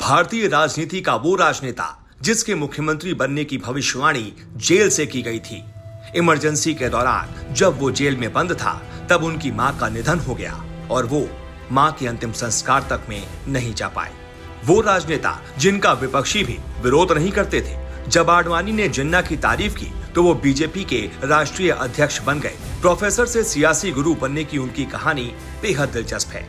भारतीय राजनीति का वो राजनेता जिसके मुख्यमंत्री बनने की भविष्यवाणी जेल से की गई थी। इमरजेंसी के दौरान जब वो जेल में बंद था तब उनकी मां का निधन हो गया और वो मां के अंतिम संस्कार तक में नहीं जा पाए। वो राजनेता जिनका विपक्षी भी विरोध नहीं करते थे। जब आडवाणी ने जिन्ना की तारीफ की तो वो बीजेपी के राष्ट्रीय अध्यक्ष बन गए। प्रोफेसर से सियासी गुरु बनने की उनकी कहानी बेहद दिलचस्प है।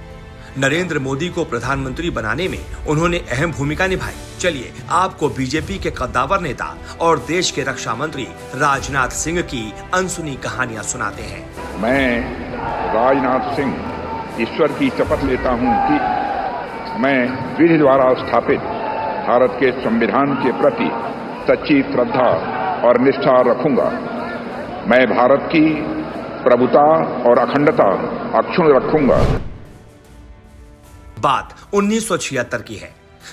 नरेंद्र मोदी को प्रधानमंत्री बनाने में उन्होंने अहम भूमिका निभाई। चलिए आपको बीजेपी के कद्दावर नेता और देश के रक्षा मंत्री राजनाथ सिंह की अनसुनी कहानियां सुनाते हैं। मैं राजनाथ सिंह ईश्वर की शपथ लेता हूं कि मैं विधि द्वारा स्थापित भारत के संविधान के प्रति सच्ची श्रद्धा और निष्ठा रखूंगा। मैं भारत की प्रभुता और अखंडता अक्षुण्ण रखूंगा। बात 1976 की है।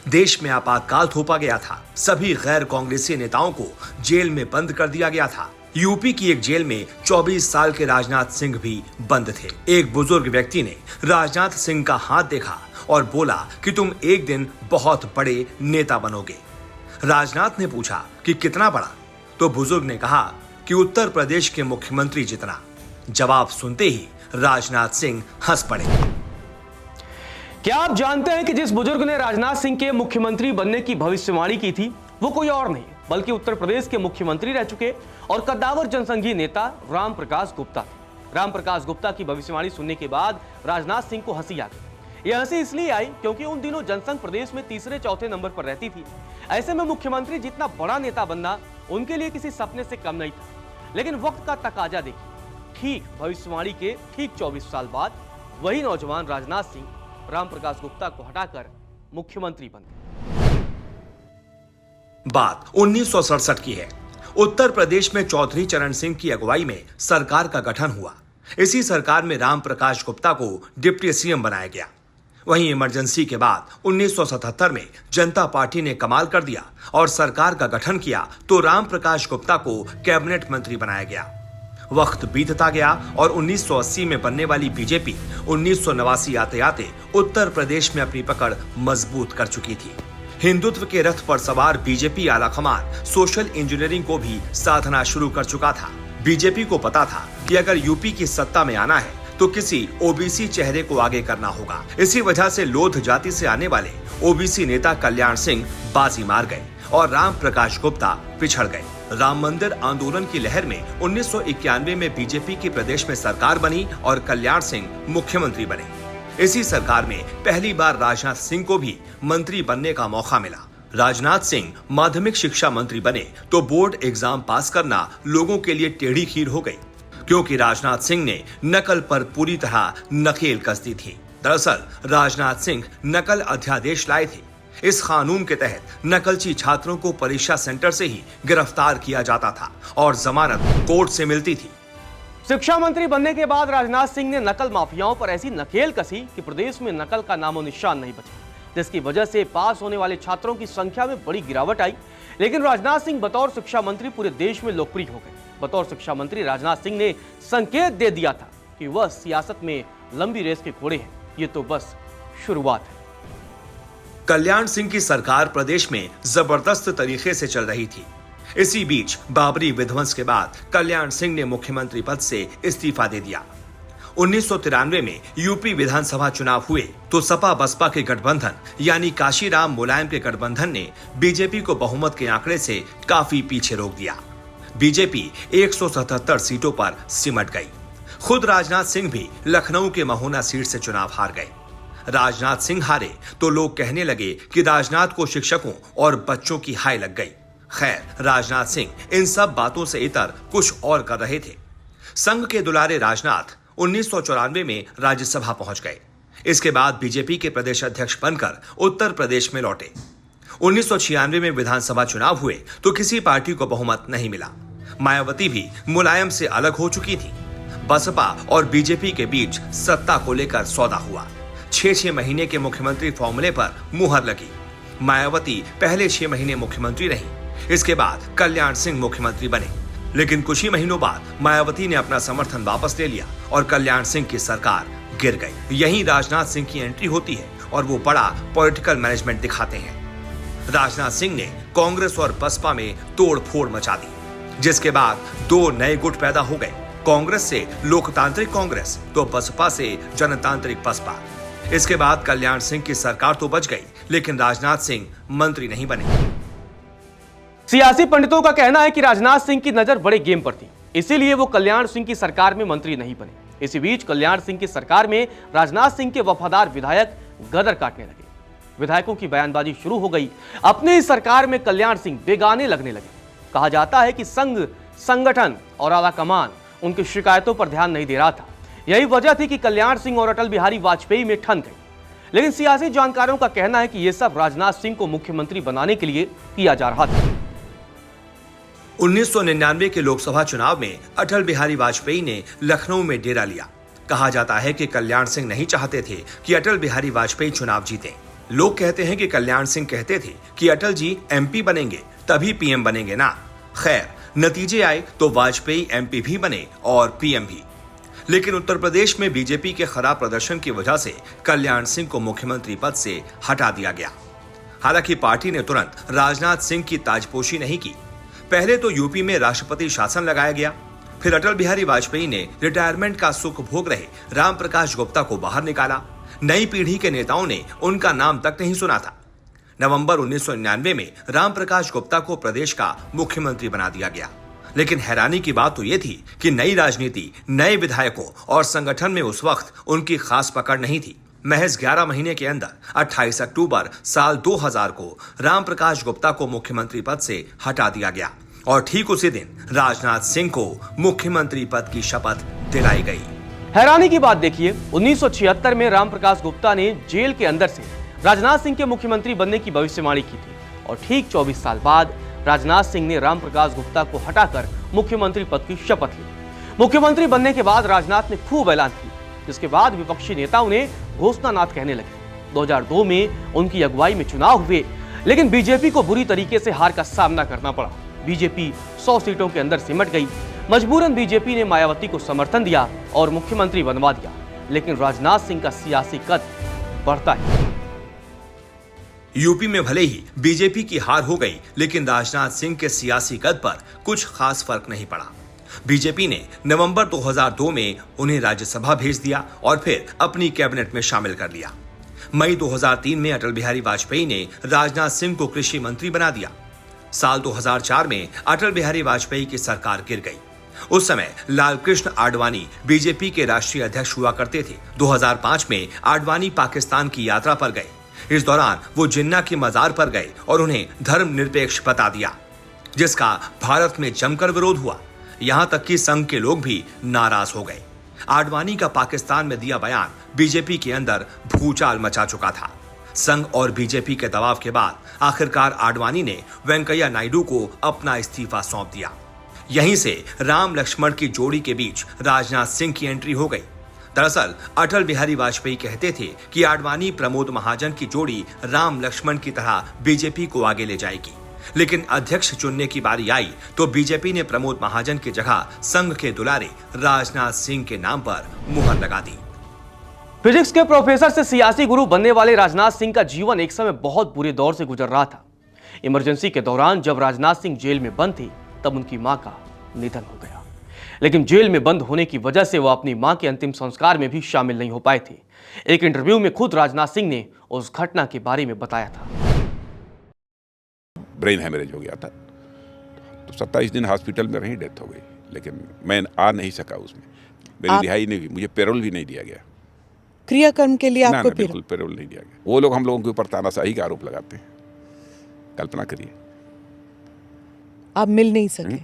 देश में आपातकाल थोपा गया था। सभी गैर कांग्रेसी नेताओं को जेल में बंद कर दिया गया था। यूपी की एक जेल में 24 साल के राजनाथ सिंह भी बंद थे। एक बुजुर्ग व्यक्ति ने राजनाथ सिंह का हाथ देखा और बोला कि तुम एक दिन बहुत बड़े नेता बनोगे। राजनाथ ने पूछा कि कितना बड़ा? तो बुजुर्ग ने कहा कि उत्तर प्रदेश के मुख्यमंत्री जितना। जवाब सुनते ही राजनाथ सिंह हंस पड़े। क्या आप जानते हैं कि जिस बुजुर्ग ने राजनाथ सिंह के मुख्यमंत्री बनने की भविष्यवाणी की थी वो कोई और नहीं बल्कि उत्तर प्रदेश के मुख्यमंत्री रह चुके और कद्दावर जनसंघी नेता राम प्रकाश गुप्ता थे। राम प्रकाश गुप्ता की भविष्यवाणी सुनने के बाद राजनाथ सिंह को हंसी आ गई। यह हंसी इसलिए आई क्योंकि उन दिनों जनसंघ प्रदेश में तीसरे चौथे नंबर पर रहती थी। ऐसे में मुख्यमंत्री जितना बड़ा नेता बनना उनके लिए किसी सपने से कम नहीं था। लेकिन वक्त का तकाजा देखिए, ठीक भविष्यवाणी के ठीक 24 साल बाद वही नौजवान राजनाथ सिंह राम प्रकाश गुप्ता को हटाकर मुख्यमंत्री बन गए। बात 1967 की है। उत्तर प्रदेश में चौधरी चरण सिंह की अगुवाई में सरकार का गठन हुआ। इसी सरकार में राम प्रकाश गुप्ता को डिप्टी सीएम बनाया गया। वहीं इमरजेंसी के बाद 1977 में जनता पार्टी ने कमाल कर दिया और सरकार का गठन किया तो राम प्रकाश गुप्ता को कैबिनेट मंत्री बनाया गया। वक्त बीतता गया और 1980 में बनने वाली बीजेपी 1989 आते आते उत्तर प्रदेश में अपनी पकड़ मजबूत कर चुकी थी। हिंदुत्व के रथ पर सवार बीजेपी आलाकमान सोशल इंजीनियरिंग को भी साधना शुरू कर चुका था। बीजेपी को पता था कि अगर यूपी की सत्ता में आना है तो किसी ओबीसी चेहरे को आगे करना होगा। इसी वजह से लोध जाति से आने वाले ओबीसी नेता कल्याण सिंह बाजी मार गए और राम प्रकाश गुप्ता पिछड़ गए। राम मंदिर आंदोलन की लहर में 1991 में बीजेपी की प्रदेश में सरकार बनी और कल्याण सिंह मुख्यमंत्री बने। इसी सरकार में पहली बार राजनाथ सिंह को भी मंत्री बनने का मौका मिला। राजनाथ सिंह माध्यमिक शिक्षा मंत्री बने तो बोर्ड एग्जाम पास करना लोगों के लिए टेढ़ी खीर हो गई, क्योंकि राजनाथ सिंह ने नकल पर पूरी तरह नकेल कस दी थी। दरअसल राजनाथ सिंह नकल अध्यादेश लाए थे। इस कानून के तहत नकलची छात्रों को परीक्षा सेंटर से ही गिरफ्तार किया जाता था और जमानत कोर्ट से मिलती थी। शिक्षा मंत्री बनने के बाद राजनाथ सिंह ने नकल माफियाओं पर ऐसी नकेल कसी कि प्रदेश में नकल का नामो निशान नहीं बचा, जिसकी वजह से पास होने वाले छात्रों की संख्या में बड़ी गिरावट आई। लेकिन राजनाथ सिंह बतौर शिक्षा मंत्री पूरे देश में लोकप्रिय हो गए। बतौर शिक्षा मंत्री राजनाथ सिंह ने संकेत दे दिया था कि वह सियासत में लंबी रेस के घोड़े हैं। ये तो बस शुरुआत है। कल्याण सिंह की सरकार प्रदेश में जबरदस्त तरीके से चल रही थी। इसी बीच बाबरी विध्वंस के बाद कल्याण सिंह ने मुख्यमंत्री पद से इस्तीफा दे दिया। 1993 में यूपी विधानसभा चुनाव हुए तो सपा बसपा के गठबंधन यानी काशीराम मुलायम के गठबंधन ने बीजेपी को बहुमत के आंकड़े से काफी पीछे रोक दिया। बीजेपी 177 सीटों पर सिमट गई। खुद राजनाथ सिंह भी लखनऊ के महोना सीट से चुनाव हार गए। राजनाथ सिंह हारे तो लोग कहने लगे कि राजनाथ को शिक्षकों और बच्चों की हाय लग गई। खैर, राजनाथ सिंह इन सब बातों से इतर कुछ और कर रहे थे। संघ के दुलारे राजनाथ 1994 में राज्यसभा पहुंच गए। इसके बाद बीजेपी के प्रदेश अध्यक्ष बनकर उत्तर प्रदेश में लौटे। 1996 में विधानसभा चुनाव हुए तो किसी पार्टी को बहुमत नहीं मिला। मायावती भी मुलायम से अलग हो चुकी थी। बसपा और बीजेपी के बीच सत्ता को लेकर सौदा हुआ। 6 महीने के मुख्यमंत्री फॉर्मूले पर मुहर लगी। मायावती पहले 6 महीने मुख्यमंत्री रही। इसके बाद कल्याण सिंह मुख्यमंत्री बने, लेकिन कुछ ही महीनों बाद मायावती ने अपना समर्थन वापस ले लिया और कल्याण सिंह की सरकार गिर गई। यहीं राजनाथ सिंह की एंट्री होती है और वो बड़ा पॉलिटिकल मैनेजमेंट दिखाते हैं। राजनाथ सिंह ने कांग्रेस और बसपा में तोड़फोड़ मचा दी, जिसके बाद दो नए गुट पैदा हो गए। कांग्रेस से लोकतांत्रिक कांग्रेस तो बसपा से जनतांत्रिक बसपा। इसके बाद कल्याण सिंह की सरकार तो बच गई, लेकिन राजनाथ सिंह मंत्री नहीं बने। सियासी पंडितों का कहना है कि राजनाथ सिंह की नजर बड़े गेम पर थी, इसीलिए वो कल्याण सिंह की सरकार में मंत्री नहीं बने। इसी बीच कल्याण सिंह की सरकार में राजनाथ सिंह के वफादार विधायक गदर काटने लगे। विधायकों की बयानबाजी शुरू हो गई। अपनी इस सरकार में कल्याण सिंह बेगाने लगने लगे। कहा जाता है कि संघ, संगठन और आला कमान उनकी शिकायतों पर ध्यान नहीं दे रहा था। यही वजह थी कि कल्याण सिंह और अटल बिहारी वाजपेयी में ठन गई। लेकिन सियासी जानकारों का कहना है कि यह सब राजनाथ सिंह को मुख्यमंत्री बनाने के लिए किया जा रहा था। 1999 के लोकसभा चुनाव में अटल बिहारी वाजपेयी ने लखनऊ में डेरा लिया। कहा जाता है कि कल्याण सिंह नहीं चाहते थे कि अटल बिहारी वाजपेयी चुनाव जीते। लोग कहते हैं कि कल्याण सिंह कहते थे कि अटल जी एमपी बनेंगे तभी पीएम बनेंगे ना। खैर, नतीजे आए तो वाजपेयी एमपी भी बने और पीएम भी। लेकिन उत्तर प्रदेश में बीजेपी के खराब प्रदर्शन की वजह से कल्याण सिंह को मुख्यमंत्री पद से हटा दिया गया। हालांकि पार्टी ने तुरंत राजनाथ सिंह की ताजपोशी नहीं की। पहले तो यूपी में राष्ट्रपति शासन लगाया गया, फिर अटल बिहारी वाजपेयी ने रिटायरमेंट का सुख भोग रहे राम प्रकाश गुप्ता को बाहर निकाला। नई पीढ़ी के नेताओं ने उनका नाम तक नहीं सुना था। नवंबर 1999 में राम प्रकाश गुप्ता को प्रदेश का मुख्यमंत्री बना दिया गया। लेकिन हैरानी की बात तो यह थी कि नई राजनीति, नए विधायकों और संगठन में उस वक्त उनकी खास पकड़ नहीं थी। महज 11 महीने के अंदर 28 अक्टूबर साल 2000 को राम प्रकाश गुप्ता को मुख्यमंत्री पद से हटा दिया गया और ठीक उसी दिन राजनाथ सिंह को मुख्यमंत्री पद की शपथ दिलाई गई। हैरानी की बात देखिए, 1976 में राम प्रकाश गुप्ता ने जेल के अंदर से राजनाथ सिंह के मुख्यमंत्री बनने की भविष्यवाणी की थी और ठीक 24 साल बाद राजनाथ सिंह ने राम प्रकाश गुप्ता को हटाकर मुख्यमंत्री पद की शपथ ली। मुख्यमंत्री बनने के बाद राजनाथ ने खूब ऐलान किया, जिसके बाद विपक्षी नेताओं ने घोषणानाथ कहने लगे। 2002 में उनकी अगुवाई में चुनाव हुए, लेकिन बीजेपी को बुरी तरीके से हार का सामना करना पड़ा। बीजेपी 100 सीटों के अंदर सिमट गई। मजबूरन बीजेपी ने मायावती को समर्थन दिया और मुख्यमंत्री बनवा दिया। लेकिन राजनाथ सिंह का सियासी कद बढ़ता है। यूपी में भले ही बीजेपी की हार हो गई, लेकिन राजनाथ सिंह के सियासी कद पर कुछ खास फर्क नहीं पड़ा। बीजेपी ने नवंबर 2002 में उन्हें राज्यसभा भेज दिया और फिर अपनी कैबिनेट में शामिल कर लिया। मई 2003 में अटल बिहारी वाजपेयी ने राजनाथ सिंह को कृषि मंत्री बना दिया। साल 2004 में अटल बिहारी वाजपेयी की सरकार गिर गई। उस समय लालकृष्ण आडवाणी बीजेपी के राष्ट्रीय अध्यक्ष हुआ करते थे। 2005 में आडवाणी पाकिस्तान की यात्रा पर गए। इस दौरान वो जिन्ना की मजार पर गए और उन्हें धर्मनिरपेक्ष बता दिया, जिसका भारत में जमकर विरोध हुआ। यहां तक कि संघ के लोग भी नाराज हो गए। आडवाणी का पाकिस्तान में दिया बयान बीजेपी के अंदर भूचाल मचा चुका था। संघ और बीजेपी के दबाव के बाद आखिरकार आडवाणी ने वेंकैया नायडू को अपना इस्तीफा सौंप दिया। यहीं से राम लक्ष्मण की जोड़ी के बीच राजनाथ सिंह की एंट्री हो गई। दरअसल अटल बिहारी वाजपेयी कहते थे कि आडवाणी प्रमोद महाजन की जोड़ी राम लक्ष्मण की तरह बीजेपी को आगे ले जाएगी। लेकिन अध्यक्ष चुनने की बारी आई तो बीजेपी ने प्रमोद महाजन की जगह संघ के दुलारे राजनाथ सिंह के नाम पर मुहर लगा दी। फिजिक्स के प्रोफेसर से सियासी गुरु बनने वाले राजनाथ सिंह का जीवन एक समय बहुत बुरे दौर से गुजर रहा था। इमरजेंसी के दौरान जब राजनाथ सिंह जेल में बंद थे, तब उनकी मां का निधन हो गया। लेकिन जेल में बंद होने की वजह से वो अपनी मां के अंतिम संस्कार में भी शामिल नहीं हो पाए थे। एक इंटरव्यू में खुद राजनाथ सिंह ने उस घटना के बारे में बताया था। ब्रेन हेमरेज हो गया था, तो 27 दिन हॉस्पिटल में रही, डेथ हो गई। लेकिन मैं आ नहीं सका उसमें, मेरी रिहाई नहीं हुई, मुझे पैरोल भी नहीं दिया गया। क्रियाकर्म के लिए आपको बिल्कुल पैरोल नहीं दिया गया। वो लोग हम लोगों के ऊपर तानाशाही का आरोप लगाते हैं। कल्पना करिए, आप मिल नहीं सके।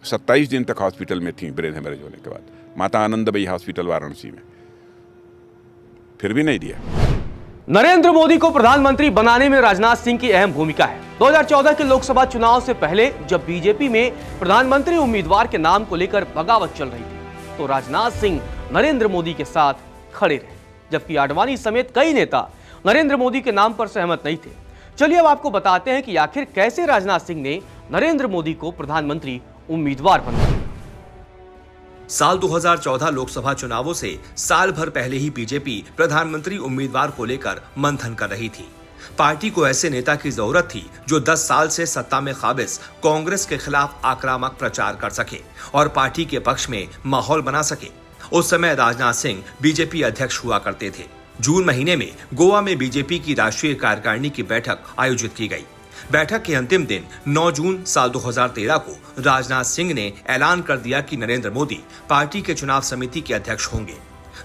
27 दिन तक हॉस्पिटल में थी ब्रेन हेमरेज होने के बाद। माता आनंदमयी हॉस्पिटल वाराणसी में, फिर भी नहीं दिया। नरेंद्र मोदी को प्रधानमंत्री बनाने में राजनाथ सिंह की अहम भूमिका है। 2014 के लोकसभा चुनाव से पहले जब बीजेपी में प्रधानमंत्री उम्मीदवार के नाम को लेकर बगावत चल रही थी, तो राजनाथ सिंह नरेंद्र मोदी के साथ खड़े रहे, जबकि आडवाणी समेत कई नेता नरेंद्र मोदी के नाम पर सहमत नहीं थे। चलिए अब आपको बताते हैं कि आखिर कैसे राजनाथ सिंह ने नरेंद्र मोदी को प्रधानमंत्री उम्मीदवार बनाया। साल 2014 लोकसभा चुनावों से साल भर पहले ही बीजेपी प्रधानमंत्री उम्मीदवार को लेकर मंथन कर रही थी। पार्टी को ऐसे नेता की जरूरत थी जो 10 साल से सत्ता में काबिज कांग्रेस के खिलाफ आक्रामक प्रचार कर सके और पार्टी के पक्ष में माहौल बना सके। उस समय राजनाथ सिंह बीजेपी अध्यक्ष हुआ करते थे। जून महीने में गोवा में बीजेपी की राष्ट्रीय कार्यकारिणी की बैठक आयोजित की गई। बैठक के अंतिम दिन 9 जून साल 2013 को राजनाथ सिंह ने ऐलान कर दिया कि नरेंद्र मोदी पार्टी के चुनाव समिति के अध्यक्ष होंगे।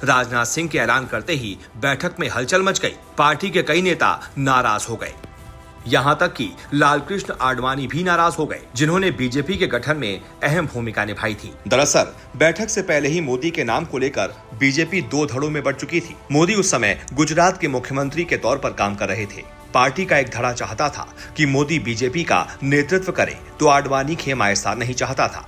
राजनाथ सिंह के ऐलान करते ही बैठक में हलचल मच गई। पार्टी के कई नेता नाराज हो गए, यहां तक कि लालकृष्ण आडवाणी भी नाराज हो गए, जिन्होंने बीजेपी के गठन में अहम भूमिका निभाई थी। दरअसल बैठक से पहले ही मोदी के नाम को लेकर बीजेपी 2 धड़ों में बंट चुकी थी। मोदी उस समय गुजरात के मुख्यमंत्री के तौर पर काम कर रहे थे। पार्टी का एक धड़ा चाहता था कि मोदी बीजेपी का नेतृत्व करे, तो आडवाणी खेमा ऐसा नहीं चाहता था।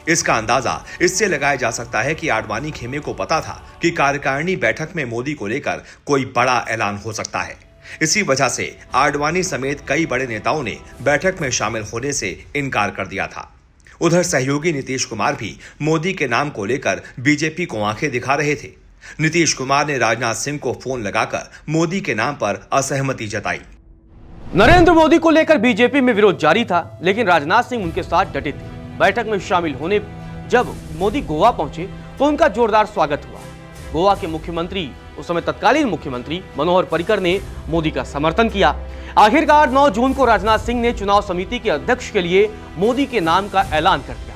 इसका अंदाजा इससे लगाया जा सकता है कि आडवाणी खेमे को पता था कि कार्यकारिणी बैठक में मोदी को लेकर कोई बड़ा ऐलान हो सकता है। इसी वजह से आडवाणी समेत कई बड़े नेताओं ने बैठक में शामिल होने से इनकार कर दिया था। उधर सहयोगी नीतीश कुमार भी मोदी के नाम को लेकर बीजेपी को आंखें दिखा रहे थे। नीतीश कुमार ने राजनाथ सिंह को फोन लगाकर मोदी के नाम पर असहमति जताई। नरेंद्र मोदी को लेकर बीजेपी में विरोध जारी था, लेकिन राजनाथ सिंह उनके साथ डटे थे। बैठक में शामिल होने जब मोदी गोवा पहुंचे तो उनका जोरदार स्वागत हुआ। गोवा के मुख्यमंत्री, उस समय तत्कालीन मुख्यमंत्री मनोहर पर्रिकर ने मोदी का समर्थन किया। आखिरकार 9 जून को राजनाथ सिंह ने चुनाव समिति के अध्यक्ष के लिए मोदी के नाम का ऐलान कर दिया।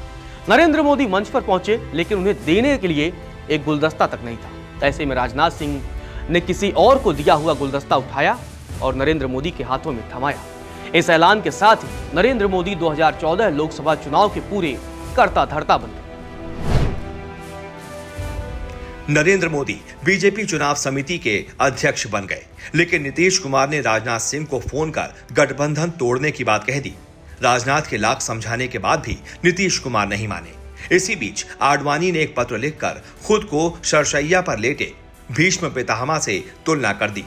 नरेंद्र मोदी मंच पर पहुंचे, लेकिन उन्हें देने के लिए एक गुलदस्ता तक नहीं था। ऐसे में राजनाथ सिंह ने किसी और को दिया हुआ गुलदस्ता उठाया और नरेंद्र मोदी के हाथों में थमाया। इस ऐलान के साथ ही नरेंद्र मोदी 2014 लोकसभा चुनाव के पूरे कर्ता धर्ता बन गए। नरेंद्र मोदी बीजेपी चुनाव समिति के अध्यक्ष बन गए, लेकिन नीतीश कुमार ने राजनाथ सिंह को फोन कर गठबंधन तोड़ने की बात कह दी। राजनाथ के लाख समझाने के बाद भी नीतीश कुमार नहीं माने। इसी बीच आडवाणी ने एक पत्र लिखकर खुद को शरशैया पर लेटे भीष्म पितामह से तुलना कर दी।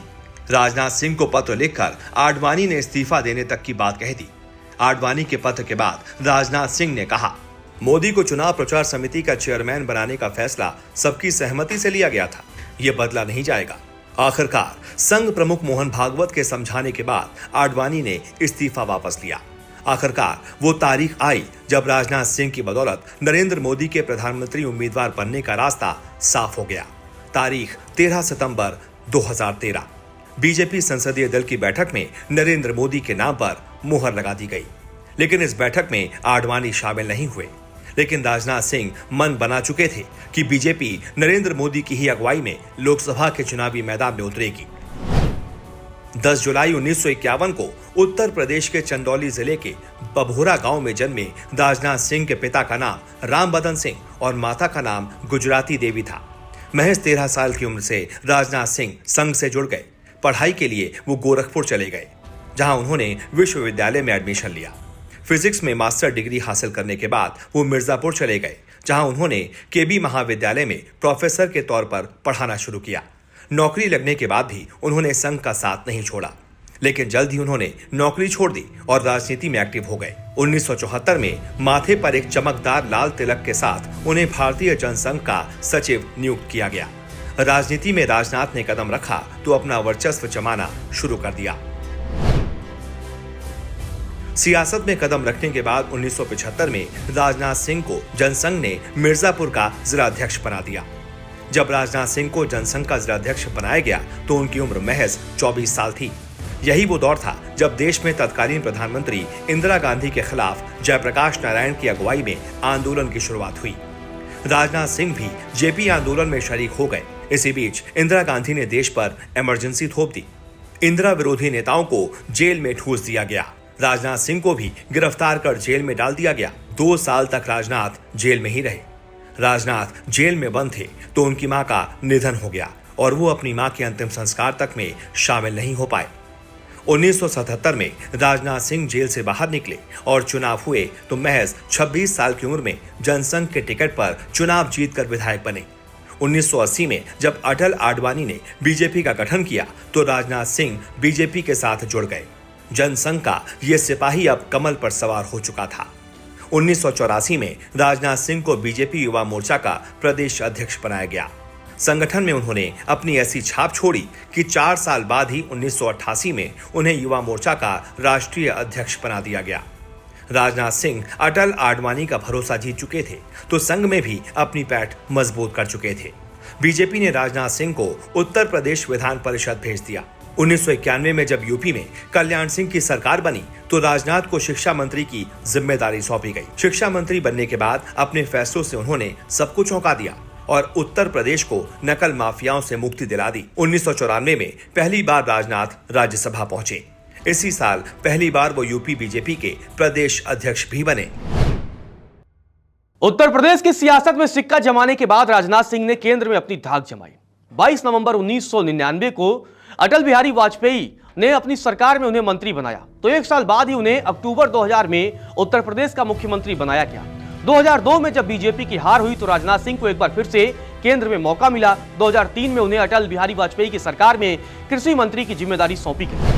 राजनाथ सिंह को पत्र लिखकर आडवाणी ने इस्तीफा देने तक की बात कह दी। आडवाणी के पत्र के बाद राजनाथ सिंह ने कहा, मोदी को चुनाव प्रचार समिति का चेयरमैन बनाने का फैसला सबकी सहमति से लिया गया था, यह बदला नहीं जाएगा। आखिरकार संघ प्रमुख मोहन भागवत के समझाने के बाद आडवाणी ने इस्तीफा वापस लिया। आखिरकार वो तारीख आई जब राजनाथ सिंह की बदौलत नरेंद्र मोदी के प्रधानमंत्री उम्मीदवार बनने का रास्ता साफ हो गया। तारीख 13 सितंबर 2013। बीजेपी संसदीय दल की बैठक में नरेंद्र मोदी के नाम पर मुहर लगा दी गई, लेकिन इस बैठक में आडवाणी शामिल नहीं हुए। लेकिन राजनाथ सिंह मन बना चुके थे कि बीजेपी नरेंद्र मोदी की ही अगुवाई में लोकसभा के चुनावी मैदान में उतरेगी। 10 जुलाई 1951 को उत्तर प्रदेश के चंदौली जिले के बभोरा गांव में जन्मे राजनाथ सिंह के पिता का नाम रामबदन सिंह और माता का नाम गुजराती देवी था। महज 13 साल की उम्र से राजनाथ सिंह संघ से जुड़ गए। पढ़ाई के लिए वो गोरखपुर चले गए, जहां उन्होंने विश्वविद्यालय में एडमिशन लिया। फिजिक्स में मास्टर डिग्री हासिल करने के बाद वो मिर्जापुर चले गए, जहां उन्होंने केबी महाविद्यालय में प्रोफेसर के तौर पर पढ़ाना शुरू किया। नौकरी लगने के बाद भी उन्होंने संघ का साथ नहीं छोड़ा, लेकिन जल्द ही उन्होंने नौकरी छोड़ दी और राजनीति में एक्टिव हो गए। 1974 में माथे पर एक चमकदार लाल तिलक के साथ उन्हें भारतीय जनसंघ का सचिव नियुक्त किया गया। राजनीति में राजनाथ ने कदम रखा तो अपना वर्चस्व जमाना शुरू कर दिया। सियासत में कदम रखने के बाद 1975 में राजनाथ सिंह को जनसंघ ने मिर्जापुर का जिलाध्यक्ष बना दिया। जब राजनाथ सिंह को जनसंघ का जिलाध्यक्ष बनाया गया तो उनकी उम्र महज 24 साल थी। यही वो दौर था जब देश में तत्कालीन प्रधानमंत्री इंदिरा गांधी के खिलाफ जयप्रकाश नारायण की अगुवाई में आंदोलन की शुरुआत हुई। राजनाथ सिंह भी जेपी आंदोलन में शरीक हो गए। इसी बीच इंदिरा गांधी ने देश पर इमरजेंसी थोप दी। इंदिरा विरोधी नेताओं को जेल में ठूस दिया गया। राजनाथ सिंह को भी गिरफ्तार कर जेल में डाल दिया गया। 2 साल तक राजनाथ जेल में ही रहे। राजनाथ जेल में बंद थे तो उनकी मां का निधन हो गया और वो अपनी मां के अंतिम संस्कार तक में शामिल नहीं हो पाए। 1977 में राजनाथ सिंह जेल से बाहर निकले और चुनाव हुए तो महज 26 साल की उम्र में जनसंघ के टिकट पर चुनाव जीतकर विधायक बने। 1980 में जब अटल आडवाणी ने बीजेपी का गठन किया तो राजनाथ सिंह बीजेपी के साथ जुड़ गए। जनसंघ का ये सिपाही अब कमल पर सवार हो चुका था। 1984 में राजनाथ सिंह को बीजेपी युवा मोर्चा का प्रदेश अध्यक्ष बनाया गया। संगठन में उन्होंने अपनी ऐसी छाप छोड़ी कि 4 साल बाद ही 1988 में उन्हें युवा मोर्चा का राष्ट्रीय अध्यक्ष बना दिया गया। राजनाथ सिंह अटल आडवाणी का भरोसा जीत चुके थे तो संघ में भी अपनी पैठ मजबूत कर चुके थे। बीजेपी ने राजनाथ सिंह को उत्तर प्रदेश विधान परिषद भेज दिया। 1991 में जब यूपी में कल्याण सिंह की सरकार बनी तो राजनाथ को शिक्षा मंत्री की जिम्मेदारी सौंपी गई। शिक्षा मंत्री बनने के बाद अपने फैसलों से उन्होंने सबको चौंका दिया और उत्तर प्रदेश को नकल माफियाओं से मुक्ति दिला दी। 1994 में पहली बार राजनाथ राज्यसभा पहुंचे। इसी साल पहली बार वो यूपी बीजेपी के प्रदेश अध्यक्ष भी बने। उत्तर प्रदेश की सियासत में सिक्का जमाने के बाद राजनाथ सिंह ने केंद्र में अपनी धाक जमाई। 22 नवंबर 1999 को अटल बिहारी वाजपेयी ने अपनी सरकार में उन्हें मंत्री बनाया तो 1 साल बाद ही उन्हें अक्टूबर 2000 में उत्तर प्रदेश का मुख्यमंत्री बनाया गया। 2002 में जब बीजेपी की हार हुई तो राजनाथ सिंह को एक बार फिर से केंद्र में मौका मिला। 2003 में उन्हें अटल बिहारी वाजपेयी की सरकार में कृषि मंत्री की जिम्मेदारी सौंपी गई।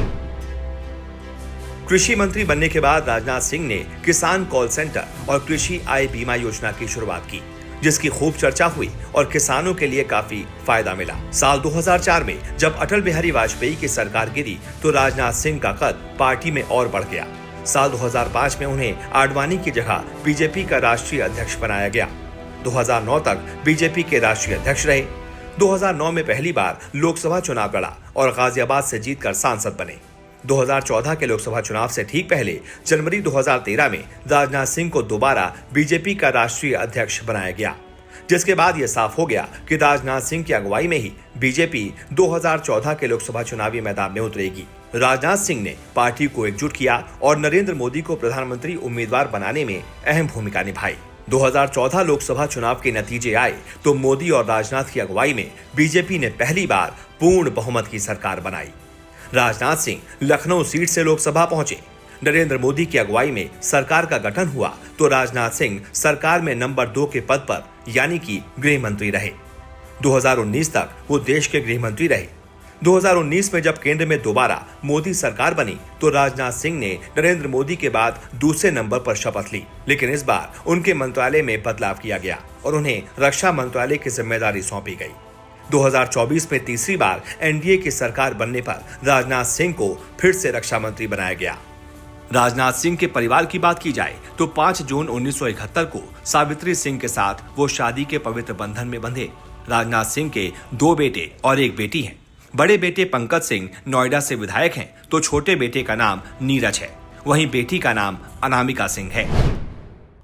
कृषि मंत्री बनने के बाद राजनाथ सिंह ने किसान कॉल सेंटर और कृषि आय बीमा योजना की शुरुआत की, जिसकी खूब चर्चा हुई और किसानों के लिए काफी फायदा मिला। साल 2004 में जब अटल बिहारी वाजपेयी की सरकार गिरी तो राजनाथ सिंह का कद पार्टी में और बढ़ गया। साल 2005 में उन्हें आडवाणी की जगह बीजेपी का राष्ट्रीय अध्यक्ष बनाया गया। 2009 तक बीजेपी के राष्ट्रीय अध्यक्ष रहे। 2009 में पहली बार लोकसभा चुनाव लड़ा और गाजियाबाद से जीतकर सांसद बने। 2014 के लोकसभा चुनाव से ठीक पहले जनवरी 2013 में राजनाथ सिंह को दोबारा बीजेपी का राष्ट्रीय अध्यक्ष बनाया गया, जिसके बाद यह साफ हो गया कि राजनाथ सिंह की अगुवाई में ही बीजेपी 2014 के लोकसभा चुनावी मैदान में उतरेगी। राजनाथ सिंह ने पार्टी को एकजुट किया और नरेंद्र मोदी को प्रधानमंत्री उम्मीदवार बनाने में अहम भूमिका निभाई। 2014 लोकसभा चुनाव के नतीजे आए तो मोदी और राजनाथ की अगुवाई में बीजेपी ने पहली बार पूर्ण बहुमत की सरकार बनाई। राजनाथ सिंह लखनऊ सीट से लोकसभा पहुंचे। नरेंद्र मोदी की अगुवाई में सरकार का गठन हुआ तो राजनाथ सिंह सरकार में नंबर 2 के पद पर यानी कि गृह मंत्री रहे। 2019 तक वो देश के गृह मंत्री रहे। 2019 में जब केंद्र में दोबारा मोदी सरकार बनी तो राजनाथ सिंह ने नरेंद्र मोदी के बाद दूसरे नंबर पर शपथ ली, लेकिन इस बार उनके मंत्रालय में बदलाव किया गया और उन्हें रक्षा मंत्रालय की जिम्मेदारी सौंपी गई। 2024 में तीसरी बार एनडीए की सरकार बनने पर राजनाथ सिंह को फिर से रक्षा मंत्री बनाया गया। राजनाथ सिंह के परिवार की बात की जाए तो 5 जून 1971 को सावित्री सिंह के साथ वो शादी के पवित्र बंधन में बंधे। राजनाथ सिंह के 2 बेटे और 1 बेटी हैं। बड़े बेटे पंकज सिंह नोएडा से विधायक हैं तो छोटे बेटे का नाम नीरज है, वहीं बेटी का नाम अनामिका सिंह है।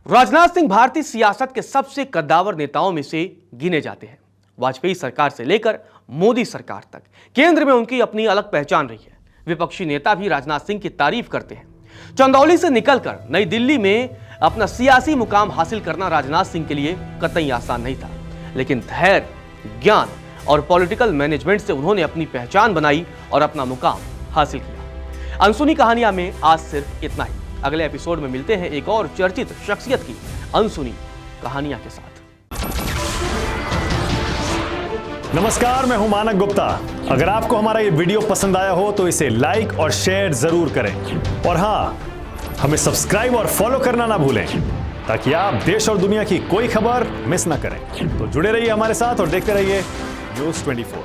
राजनाथ सिंह भारतीय सियासत के सबसे कद्दावर नेताओं में से गिने जाते हैं। वाजपेयी सरकार से लेकर मोदी सरकार तक केंद्र में उनकी अपनी अलग पहचान रही है। विपक्षी नेता भी राजनाथ सिंह की तारीफ करते हैं। चंदौली से निकलकर नई दिल्ली में अपना सियासी मुकाम हासिल करना राजनाथ सिंह के लिए कतई आसान नहीं था, लेकिन धैर्य, ज्ञान और पॉलिटिकल मैनेजमेंट से उन्होंने अपनी पहचान बनाई और अपना मुकाम हासिल किया। अनसुनी कहानियां में आज सिर्फ इतना ही। अगले एपिसोड में मिलते हैं एक और चर्चित शख्सियत की अनसुनी कहानियां के साथ। नमस्कार, मैं हूं मानक गुप्ता। अगर आपको हमारा ये वीडियो पसंद आया हो तो इसे लाइक और शेयर जरूर करें और हाँ, हमें सब्सक्राइब और फॉलो करना ना भूलें ताकि आप देश और दुनिया की कोई खबर मिस ना करें। तो जुड़े रहिए हमारे साथ और देखते रहिए न्यूज़ 24।